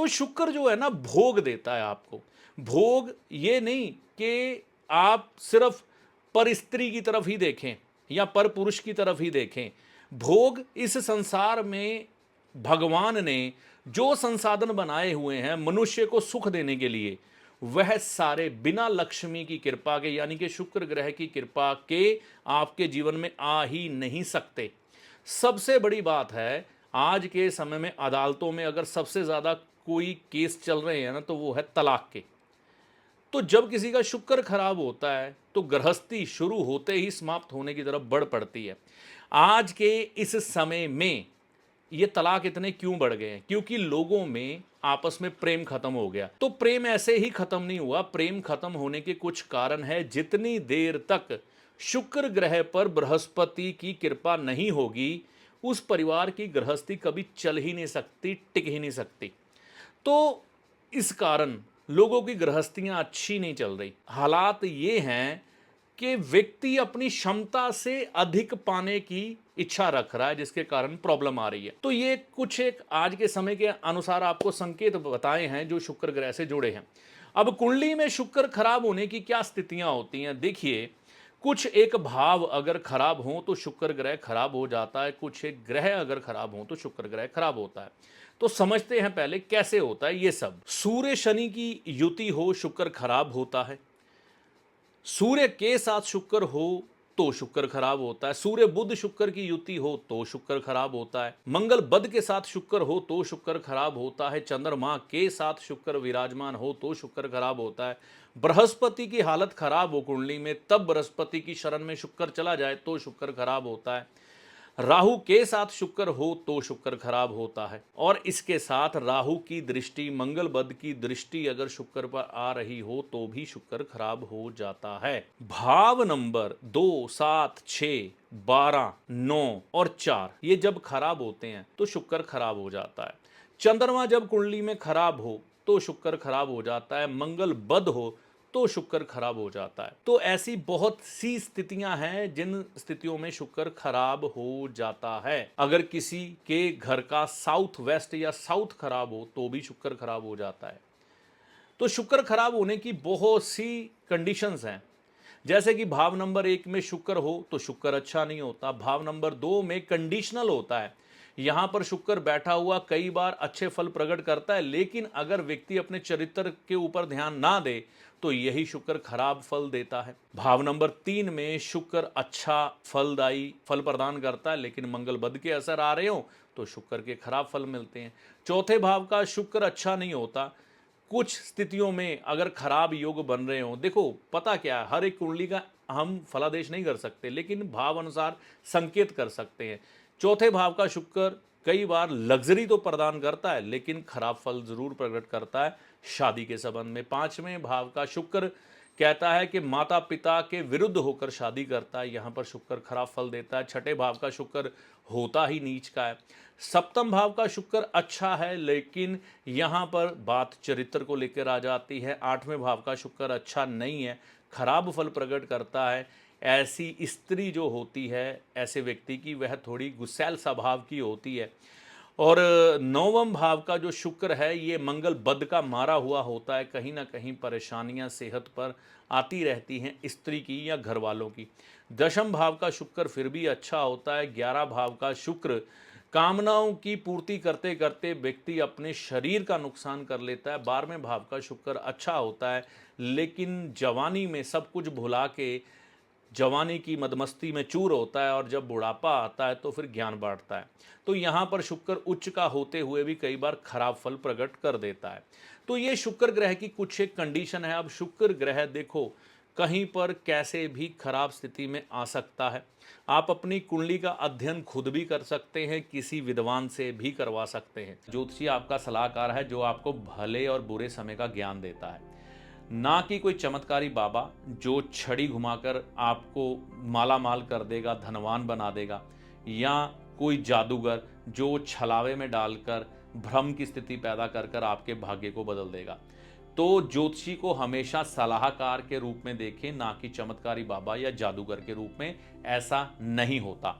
तो शुक्र जो है ना भोग देता है आपको। भोग ये नहीं कि आप सिर्फ पर स्त्री की तरफ ही देखें या पर पुरुष की तरफ ही देखें। भोग इस संसार में भगवान ने जो संसाधन बनाए हुए हैं मनुष्य को सुख देने के लिए, वह सारे बिना लक्ष्मी की कृपा के यानी कि शुक्र ग्रह की कृपा के आपके जीवन में आ ही नहीं सकते। सबसे बड़ी बात है, आज के समय में अदालतों में अगर सबसे ज़्यादा कोई केस चल रहे हैं ना, तो वो है तलाक के। तो जब किसी का शुक्र खराब होता है तो गृहस्थी शुरू होते ही समाप्त होने की तरफ बढ़ पड़ती है। आज के इस समय में ये तलाक इतने क्यों बढ़ गए हैं? क्योंकि लोगों में आपस में प्रेम खत्म हो गया। तो प्रेम ऐसे ही खत्म नहीं हुआ, प्रेम खत्म होने के कुछ कारण है। जितनी देर तक शुक्र ग्रह पर बृहस्पति की कृपा नहीं होगी, उस परिवार की गृहस्थी कभी चल ही नहीं सकती, टिक ही नहीं सकती। तो इस कारण लोगों की गृहस्थियां अच्छी नहीं चल रही। हालात ये हैं कि व्यक्ति अपनी क्षमता से अधिक पाने की इच्छा रख रहा है, जिसके कारण प्रॉब्लम आ रही है। तो ये कुछ एक आज के समय के अनुसार आपको संकेत बताए हैं जो शुक्र ग्रह से जुड़े हैं। अब कुंडली में शुक्र खराब होने की क्या स्थितियां होती हैं? देखिए, कुछ एक भाव अगर खराब हो तो शुक्र ग्रह खराब हो जाता है, कुछ एक ग्रह अगर खराब हो तो शुक्र ग्रह खराब होता है। तो समझते हैं पहले कैसे होता है ये सब। सूर्य शनि की युति हो, शुक्र खराब होता है। सूर्य के साथ शुक्र हो तो शुक्र खराब होता है। सूर्य बुध शुक्र की युति हो तो शुक्र खराब होता है। मंगल बुध के साथ शुक्र हो तो शुक्र खराब होता है। चंद्रमा के साथ शुक्र विराजमान हो तो शुक्र खराब होता है। बृहस्पति की हालत खराब हो कुंडली में, तब बृहस्पति की शरण में शुक्र चला जाए तो शुक्र खराब होता है। राहु के साथ शुक्र हो तो शुक्र खराब होता है। और इसके साथ राहु की दृष्टि, मंगल बुध की दृष्टि अगर शुक्र पर आ रही हो तो भी शुक्र खराब हो जाता है। भाव नंबर 2, 7, 6, 12, 9 और 4 ये जब खराब होते हैं तो शुक्र खराब हो जाता है। चंद्रमा जब कुंडली में खराब हो तो शुक्र खराब हो जाता है। मंगल बुध हो तो शुक्र खराब हो जाता है। तो ऐसी बहुत सी स्थितियां हैं जिन स्थितियों में शुक्र खराब हो जाता है। अगर किसी के घर का साउथ वेस्ट या साउथ खराब हो तो भी शुक्र खराब हो जाता है। तो शुक्र खराब होने की बहुत सी कंडीशंस हैं। जैसे कि भाव नंबर 1 में शुक्र हो तो शुक्र अच्छा नहीं होता। भाव नंबर 2 में कंडीशनल होता है। यहां पर शुक्र बैठा हुआ कई बार अच्छे फल प्रकट करता है, लेकिन अगर व्यक्ति अपने चरित्र के ऊपर ध्यान ना दे तो यही शुक्र खराब फल देता है। भाव नंबर 3 में शुक्र अच्छा फलदायी फल प्रदान करता है, लेकिन मंगल बुध के असर आ रहे हो तो शुक्र के खराब फल मिलते हैं। चौथे भाव का शुक्र अच्छा नहीं होता। कुछ स्थितियों में अगर खराब योग बन रहे हो, देखो पता क्या है, हर एक कुंडली का हम फलादेश नहीं कर सकते, लेकिन भाव अनुसार संकेत कर सकते हैं। चौथे भाव का शुक्र कई बार लग्जरी तो प्रदान करता है, लेकिन खराब फल जरूर प्रकट करता है शादी के संबंध में। पांचवें भाव का शुक्र कहता है कि माता पिता के विरुद्ध होकर शादी करता है, यहां पर शुक्र खराब फल देता है। छठे भाव का शुक्र होता ही नीच का है। सप्तम भाव का शुक्र अच्छा है, लेकिन यहां पर बात चरित्र को लेकर आ जाती है। आठवें भाव का शुक्र अच्छा नहीं है, खराब फल प्रकट करता है। ऐसी स्त्री जो होती है ऐसे व्यक्ति की, वह थोड़ी गुस्सैल स्वभाव की होती है। और नौवम भाव का जो शुक्र है ये मंगल बुध का मारा हुआ होता है। कहीं ना कहीं परेशानियां सेहत पर आती रहती हैं, स्त्री की या घर वालों की। दशम भाव का शुक्र फिर भी अच्छा होता है। 11 भाव का शुक्र कामनाओं की पूर्ति करते करते व्यक्ति अपने शरीर का नुकसान कर लेता है। 12वें भाव का शुक्र अच्छा होता है, लेकिन जवानी में सब कुछ भुला के जवानी की मदमस्ती में चूर होता है, और जब बुढ़ापा आता है तो फिर ज्ञान बांटता है। तो यहाँ पर शुक्र उच्च का होते हुए भी कई बार खराब फल प्रकट कर देता है। तो ये शुक्र ग्रह की कुछ एक कंडीशन है। अब शुक्र ग्रह देखो कहीं पर कैसे भी खराब स्थिति में आ सकता है। आप अपनी कुंडली का अध्ययन खुद भी कर सकते हैं, किसी विद्वान से भी करवा सकते हैं। ज्योतिषी आपका सलाहकार है जो आपको भले और बुरे समय का ज्ञान देता है, ना कि कोई चमत्कारी बाबा जो छड़ी घुमाकर आपको माला माल कर देगा, धनवान बना देगा, या कोई जादूगर जो छलावे में डालकर भ्रम की स्थिति पैदा कर कर आपके भाग्य को बदल देगा। तो ज्योतिषी को हमेशा सलाहकार के रूप में देखें, ना कि चमत्कारी बाबा या जादूगर के रूप में। ऐसा नहीं होता।